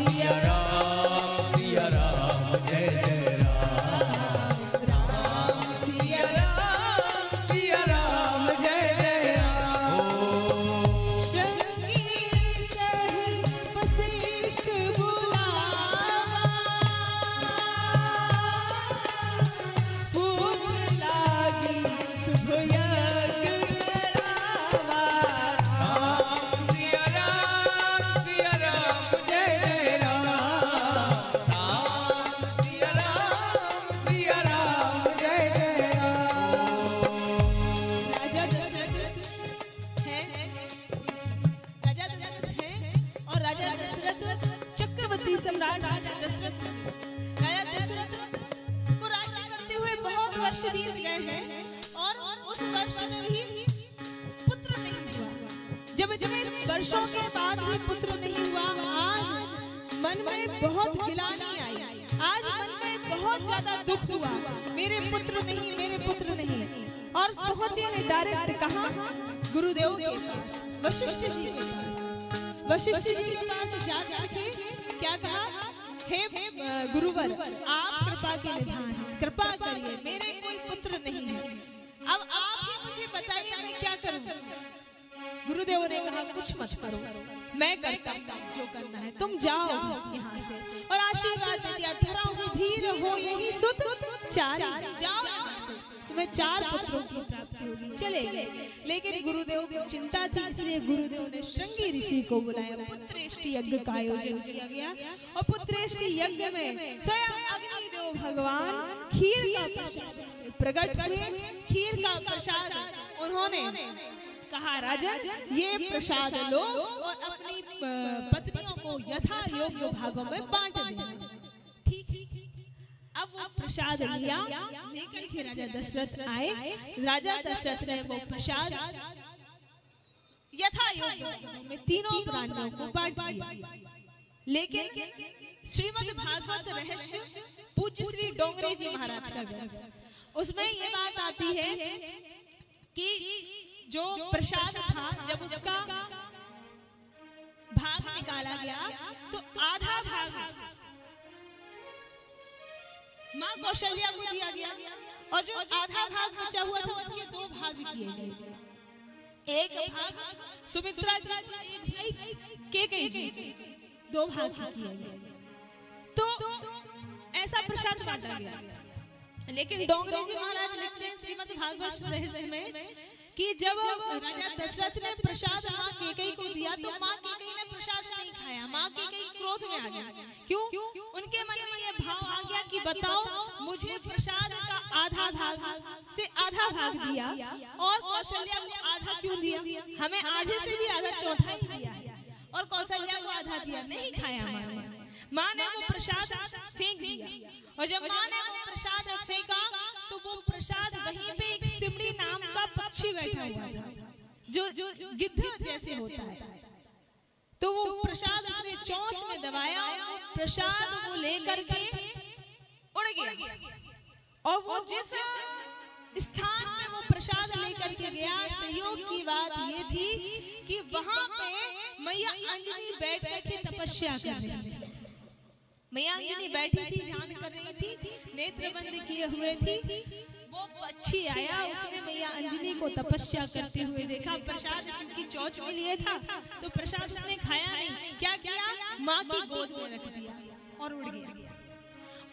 सिया राम जय जय राम, राम सिया राम जय जय राम। श्रृंगी सही वशिष्ठ बुलावा, भूख लागी शुभ यज्ञ करावा। राम सिया राम जय जय राम, राम सिया राम जय जय राम। राजा दशरथ है, राजा दशरथ है और राजा दशरथ चक्रवर्ती सम्राट राजा दशरथ को राज्य करते हुए बहुत वर्ष बीत गए हैं और उस वर्ष में भी पुत्र नहीं हुआ। जब जब वर्षों के बाद भी पुत्र नहीं हुआ, आज मन में बहुत गिलानी आई, आज मन में बहुत ज्यादा दुख हुआ, मेरे पुत्र नहीं, मेरे पुत्र नहीं। और पहुंचे हैं डायरेक्ट कहाँ? गुरुदेव के पास, वशिष्ठ जी के पास। वशिष्ठ जी के पास जाकर के क्या कहा? हे गुरुवर, आप कृपा के निधान हैं, कृपा करिए, मेरे कोई पुत्र नहीं है, अब आप ही मुझे बताइए मैं क्या करूं? गुरुदेव ने कहा कुछ मत करो, मैं करता हूं जो करना है, तुम जाओ यहाँ से। और आशीर्वाद दे दिया, धरा हूं धीर हो यही सुत चार, जाओ यहाँ से, तुम्हें 4 पुत्रों की प्राप्ति होगी। चले गए, लेकिन गुरुदेव को चिंता थी, इसलिए गुरुदेव ने श्रृंगी ऋषि को बुलाया। पुत्रेष्टि यज्ञ का आयोजन किया गया और पुत्रेष्टि यज्ञ में स्वयं अग्निदेव भगवान खीर का प्रसाद प्रकट हुए। खीर का प्रसाद उन्होंने कहा, राजन ये प्रसाद लो और अपनी पत्नियों को यथा योग्य भागों में बांट देना। ठीक। अब वो प्रसाद लिया, लेकर के राजा दशरथ आए। राजा दशरथ ने वो प्रसाद यथा योग्य में तीनों प्राणियों को बांट दिया। लेकिन श्रीमद् भागवत रहस्य पूज्य श्री डोंगरे जी महाराज का ग्रंथ, उसमें ये बात आती है कि जो प्रसाद था, जब उसका भाग निकाला गया तो आधा भाग माँ कौशल्या को दिया गया और जो आधा भाग बचा हुआ था उसके 2 भाग किए गए। एक भाग सुमित्रा जी, एक भाई कैकेयी जी, 2 भाग किए गए। तो ऐसा प्रसाद बांटा गया। लेकिन डोंगरे जी महाराज लिखते हैं श्रीमद् भागवत रहस्य में कि जब राजा दशरथ ने प्रसाद माँ कैकेयी को दिया तो माँ कैकेयी ने प्रसाद नहीं खाया। माँ कैकेयी क्रोध में आ गया। क्यों? उनके मन में ये भाव आ गया कि बताओ, मुझे प्रसाद का आधा भाग से आधा भाग दिया और कौशल्या को आधा क्यों दिया? हमें आधे से भी आधा, चौथा ही दिया है, और कौशल्या को आधा दिया, नहीं खाया माँ ने वो प्रसाद फेंक दिया। और जब माँ ने वो प्रसाद फेंका तो वो प्रसाद वहीं पे एक सिमड़ी नाम का पक्षी बैठा हुआ था, जो गिद्ध जैसे होता है। तो वो प्रसाद उसने चोंच में दबाया, प्रसाद वो लेकर के उड़ गया। और वो जिस स्थान में वो प्रसाद लेकर के गया, सहयोग की बात ये थी कि वहां पे मैया अंजनी बैठ करके तपस्या कर रही थी। मैया अंजनी बैठी थी, ध्यान कर रही थी, नेत्र बंद किए हुए थी। वो पक्षी आया, उसने मैया अंजनी को तपस्या करते हुए देखा। प्रसाद क्योंकि चोंच में लिए था तो प्रसाद उसने खाया नहीं। क्या किया? माँ की गोद में रख दिया और उड़ गया।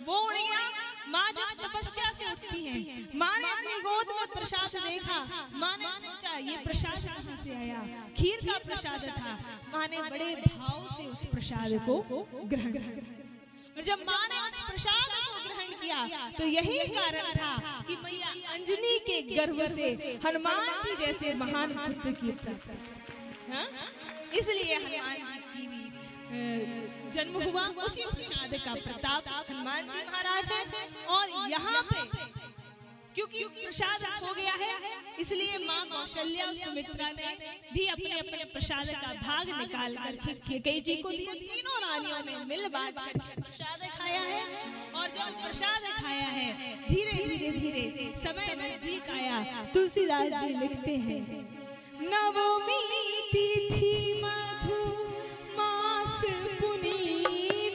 वो उड़ गया। माँ जब तपस्या से उठती है, माँ ने अपनी गोद में प्रसाद देखा। माँ ने सोचा ये प्रसाद कहाँ से आया? खीर का प्रसाद था। माँ ने बड़े भाव से उस प्रसाद को ग्रहण किया। और जब माँ ने उस प्रसाद को ग्रहण किया तो यही कारण था कि मैया अंजनी के गर्भ से हनुमान जी जैसे महान पुत्र की प्राप्ति। इसलिए हनुमान जी की जन्म हुआ। उसी प्रसाद का प्रताप हनुमान जी महाराज है। और यहाँ पे क्योंकि प्रसाद हो गया है, इसलिए माँ कौशल्या और सुमित्रा ने भी अपने अपने प्रसाद का भाग निकाल कर कैकेयी जी को दिया। तीनों रानियों ने मिल बांट कर प्रसाद खाया है। और जब प्रसाद खाया है, धीरे धीरे धीरे समय नजदीक आया। तुलसीदास जी लिखते हैं, नवमी तिथि मधु मास पुनीत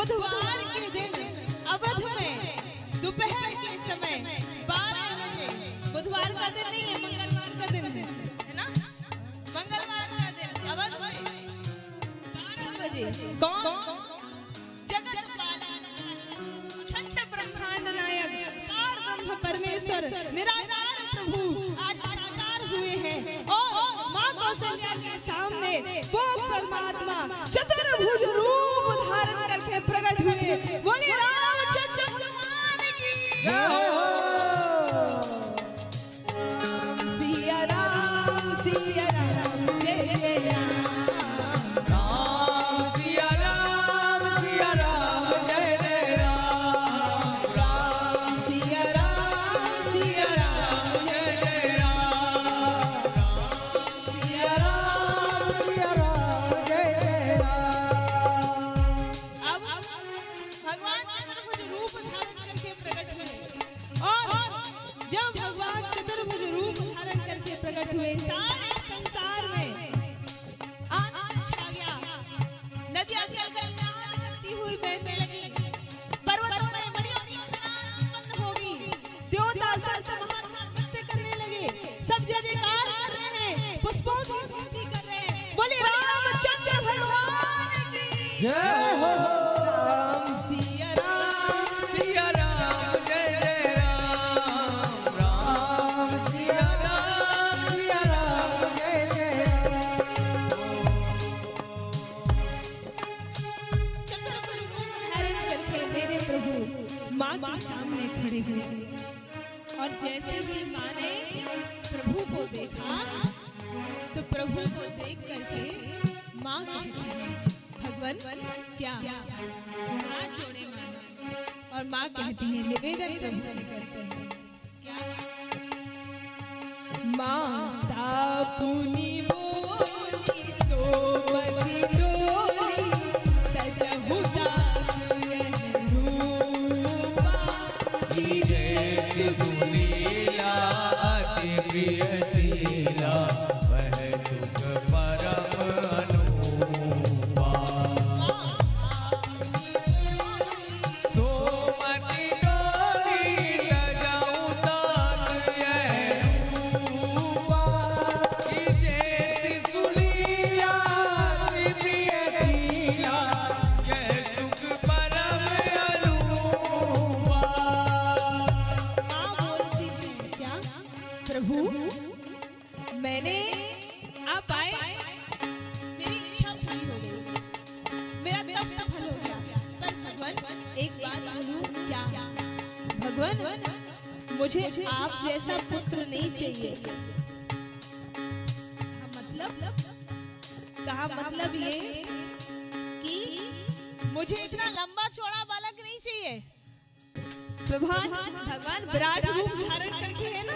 बुधवार के दिन अवध में दोपहर के समय 12 बजे, बुधवार का दिन नहीं है, मंगलवार का दिन है ना, मंगलवार का दिन अवध में 12 बजे कौन? जगत पालन अखंड ब्रह्मांड नायक ब्रह्म परमेश्वर निराकार प्रभु आज साकार हुए हैं और माँ कौशल्या के सामने वो परमात्मा चतुर्भुज रूप धारण करके प्रकट हुए। बोले रामचंद्र भगवान की जय हो। सिया राम जय जय राम। राम सिया राम जय जय राम। राम सिया राम जय जय राम। सिया राम जय जय राम। अब भगवान चतुर्भुज रूप धारण करके प्रकट हुए और जब भगवान चतुर्भुज रूप धारण करके प्रकट हुए सारे संसार में आनंद छा गया। नदियां जलकर लाल करती हुई बहने लगी, पर्वतों में मणियों की खनान उत्पन्न होगी, देवता संत महात्मा नृत्य करने लगे, सब जयकार कर रहे हैं, पुष्पों की सृष्टि कर रहे हैं। बोले रामचंद्र भगवान की जय हो। राम सिया राम सिया राम जय जय राम। राम सिया राम जय जय राम। चतुर्भुज रूप धारण करके मेरे प्रभु माँ के सामने खड़े हुए और जैसे ही माँ ने प्रभु को देखा तो प्रभु को देख करके माँ कहती है भगवान क्या हाथ जोड़े माँ और माँ कहती है निवेदन प्रभु से करते हैं क्या माता पुनि बोली सोमति डोली सजहु दास यह रूपा जैसे सुनीला अति प्रिय शीला वह सुख परम अनुपमा। सोमति डोली सजहु दास यह रूपा। जैसे सुनीला अति प्रिय शीला यह सुख परम अनुपमा। माँ बोलती है क्या प्रभु मैंने आप आए मेरी इच्छा पूरी हो गई, मेरा तप सफल हो गया, पर भगवान एक बात बोलूं क्या भगवान मुझे आप जैसा पुत्र नहीं चाहिए। कहा मतलब ये कि मुझे इतना लंबा चौड़ा बालक नहीं चाहिए। भगवान विराट रूप धारण करके है ना,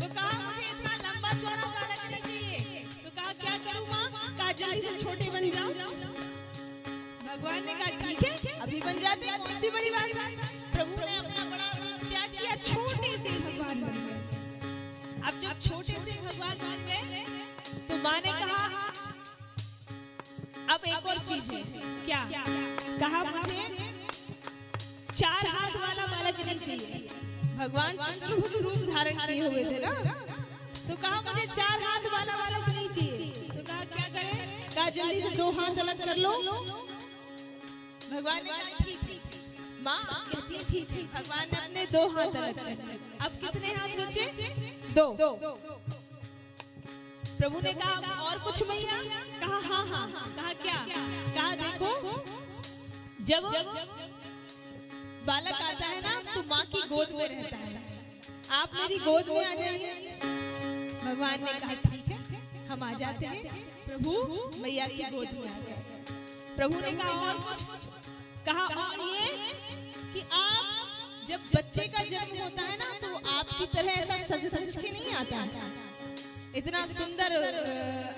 तो कहा मुझे इतना लंबा चौड़ा बालक नहीं चाहिए। तो कहा क्या करूं माँ? कहा जल्दी से छोटे बन जाओ। भगवान ने कहा ठीक है अभी बन जाते हैं, कौन सी बड़ी बात है। प्रभु ने अपना बड़ा रूप त्याग किया, छोटे से भगवान बन गए। अब जब छोटे से भगवान बन गए तो माँ ने कहा अब एक और चीज है क्या? कहा मुझे 4 हाथ वाला बालक नहीं चाहिए। भगवान चतुर्भुज रूप धारण किए हुए थे ना, तो कहा मुझे 4 हाथ वाला बालक नहीं चाहिए। तो कहा क्या करें? कहा जल्दी से 2 हाथ अलग कर लो। भगवान ने कहा ठीक है। माँ कहती है ठीक है। भगवान ने अपने 2 हाथ अलग कर लिए। अब कितने हाथ बचे? 2। प्रभु ने कहा और कुछ मैया? कहा हाँ हाँ। कहा क्या? कहा देखो जब बालक आता है ना तो माँ की गोद में रहता है, आप मेरी गोद में आ जाइए। भगवान ने कहा ठीक है हम आ जाते हैं। प्रभु मैया की गोद में आ गए। प्रभु ने कहा और कुछ? कहा और ये कि आप जब बच्चे का जन्म होता है ना तो आपकी तरह ऐसा सज धज के नहीं आता है, इतना सुंदर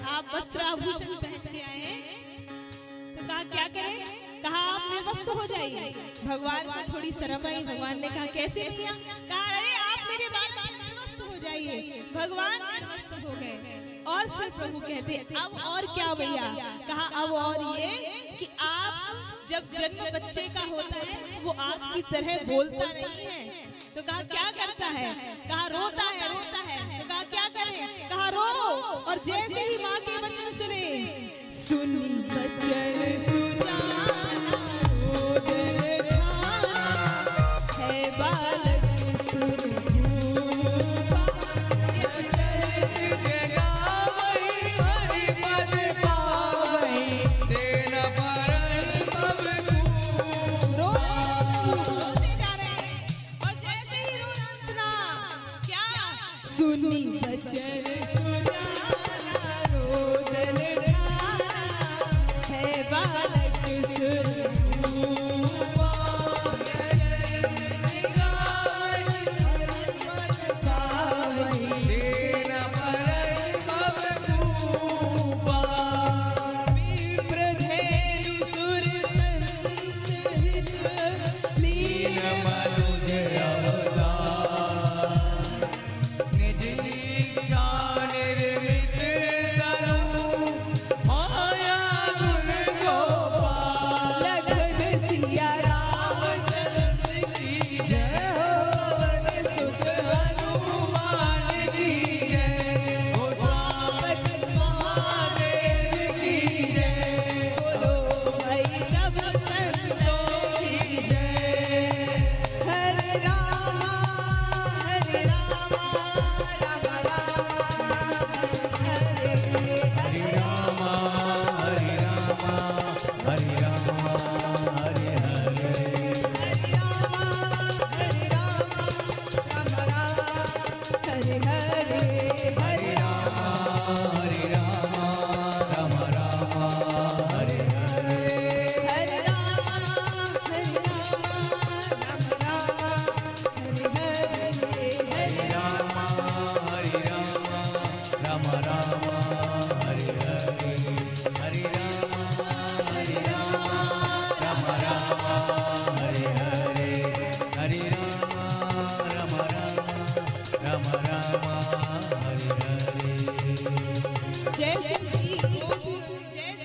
आप वस्त्र आभूषण पहन के आए हैं। तो कहा क्या करें? कहा आप निर्वस्त्र हो जाइए। भगवान को थोड़ी शर्म आई। भगवान ने कहा कैसे भैया? कहा अरे आप मेरे बालक निर्वस्त्र हो जाइए। भगवान निर्वस्त्र हो गए और फिर प्रभु कहते अब और क्या भैया? कहा अब और ये कि आप जब जन्म बच्चे का होता है वो आग की तरह बोलता नहीं है, तो कहा क्या करता है, कहा रोता है, तो कहा क्या करे, कहा रो। और जैसे ही माँ के वचन सुने, सुन वचन सुजाना रो दिल ठाना, है बालक सुरभूपा। सुनी वचन सुजाना रो दिल ठाना, है बालक सुरभूपा। जैसे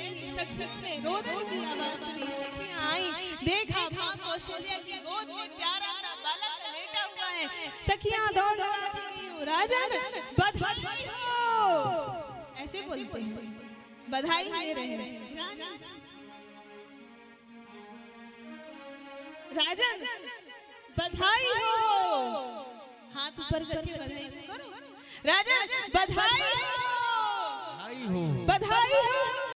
ही सबने रोदन की आवाज सुनी, सखियां आई, देखा मां कौशल्या की गोद में प्यारा सा बालक लेटा हुआ है। सखियां दौड़ लगा दी, राजन बधाई हो, ऐसे बोलते हैं, बधाई दे रहे हैं। राजन बधाई हो, हाथ ऊपर करके बधाई करो। राजन बधाई हो, बधाई हो।